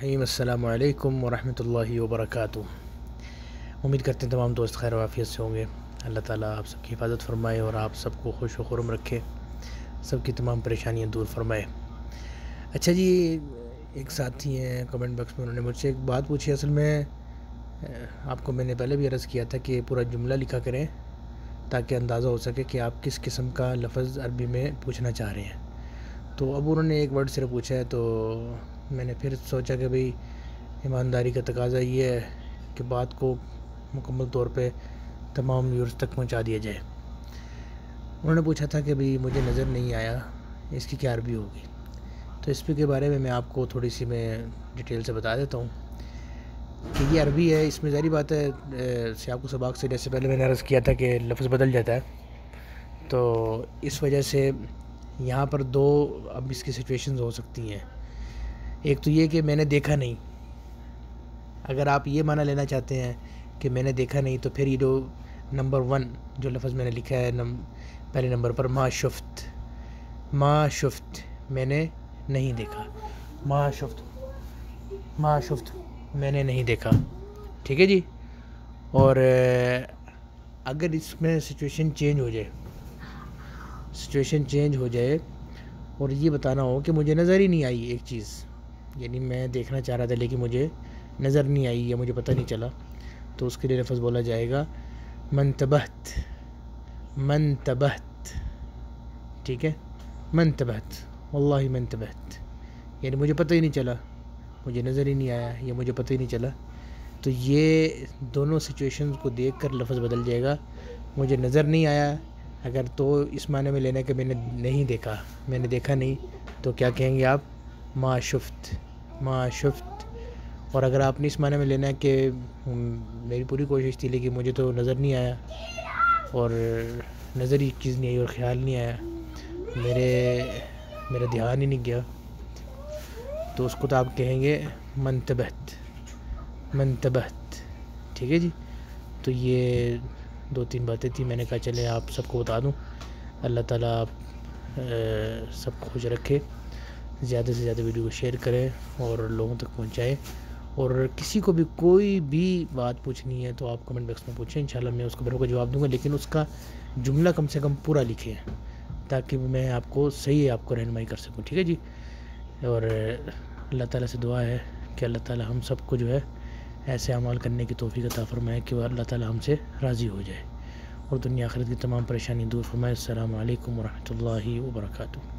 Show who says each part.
Speaker 1: الرحیم السلام علیکم ورحمۃ اللہ وبرکاتہ۔ امید کرتے ہیں تمام دوست خیر و عافیت سے ہوں گے۔ اللہ تعالیٰ آپ سب کی حفاظت فرمائے اور آپ سب کو خوش و خرم رکھے، سب کی تمام پریشانیاں دور فرمائے۔ اچھا جی، ایک ساتھی ہیں کمنٹ باکس میں، انہوں نے مجھ سے ایک بات پوچھی۔ اصل میں آپ کو میں نے پہلے بھی عرض کیا تھا کہ پورا جملہ لکھا کریں تاکہ اندازہ ہو سکے کہ آپ کس قسم کا لفظ عربی میں پوچھنا چاہ رہے ہیں۔ تو اب انہوں نے ایک ورڈ صرف پوچھا ہے، تو میں نے پھر سوچا کہ بھئی ایمانداری کا تقاضا یہ ہے کہ بات کو مکمل طور پہ تمام ویورز تک پہنچا دیا جائے۔ انہوں نے پوچھا تھا کہ بھئی مجھے نظر نہیں آیا، اس کی کیا عربی ہوگی؟ تو اس کے بارے میں آپ کو تھوڑی سی میں ڈیٹیل سے بتا دیتا ہوں کہ یہ عربی ہے۔ اس میں ظاہری بات ہے سیاق و سباق سے، جیسے پہلے میں نے عرض کیا تھا کہ لفظ بدل جاتا ہے، تو اس وجہ سے یہاں پر دو اب اس کی سچویشنز ہو سکتی ہیں۔ ایک تو یہ کہ میں نے دیکھا نہیں، اگر آپ یہ معنی لینا چاہتے ہیں کہ میں نے دیکھا نہیں، تو پھر یہ جو نمبر 1 جو لفظ میں نے لکھا ہے پہلے نمبر پر، ما شفت، میں نے نہیں دیکھا، ما شفت میں نے نہیں دیکھا، ٹھیک ہے جی۔ اور اگر اس میں سچویشن چینج ہو جائے اور یہ بتانا ہو کہ مجھے نظر ہی نہیں آئی ایک چیز، یعنی میں دیکھنا چاہ رہا تھا لیکن مجھے نظر نہیں آئی یا مجھے پتہ نہیں چلا، تو اس کے لیے لفظ بولا جائے گا منتبہت، ٹھیک ہے، منتبہت، واللہ منتبہت، یعنی مجھے پتہ ہی نہیں چلا، مجھے نظر ہی نہیں آیا یا مجھے پتہ ہی نہیں چلا۔ تو یہ دونوں سچویشنز کو دیکھ کر لفظ بدل جائے گا۔ مجھے نظر نہیں آیا اگر تو اس معنی میں لینا کہ میں نے نہیں دیکھا، میں نے دیکھا نہیں، تو کیا کہیں گے آپ؟ ما شفت۔ اور اگر آپ نے اس معنی میں لینا ہے کہ میری پوری کوشش تھی لیکن مجھے تو نظر نہیں آیا، اور نظر ہی چیز نہیں آئی اور خیال نہیں آیا، میرا دھیان ہی نہیں گیا، تو اس کو تو آپ کہیں گے منتبہت، ٹھیک ہے جی۔ تو یہ 2-3 باتیں تھیں، میں نے کہا چلیں آپ سب کو بتا دوں۔ اللہ تعالیٰ آپ سب کو خوش رکھے، زیادہ سے زیادہ ویڈیو کو شیئر کریں اور لوگوں تک پہنچائیں، اور کسی کو بھی کوئی بھی بات پوچھنی ہے تو آپ کمنٹ باکس میں پوچھیں، انشاءاللہ میں اس کو بروقت جواب دوں گا، لیکن اس کا جملہ کم سے کم پورا لکھیں تاکہ میں آپ کو رہنمائی کر سکوں، ٹھیک ہے جی۔ اور اللہ تعالیٰ سے دعا ہے کہ اللہ تعالیٰ ہم سب کو جو ہے ایسے اعمال کرنے کی توفیق عطا فرمائے کہ وہ اللہ تعالیٰ ہم سے راضی ہو جائے اور دنیا آخرت کی تمام پریشانی دور فرمائے۔ السلام علیکم ورحمۃ اللہ وبرکاتہ۔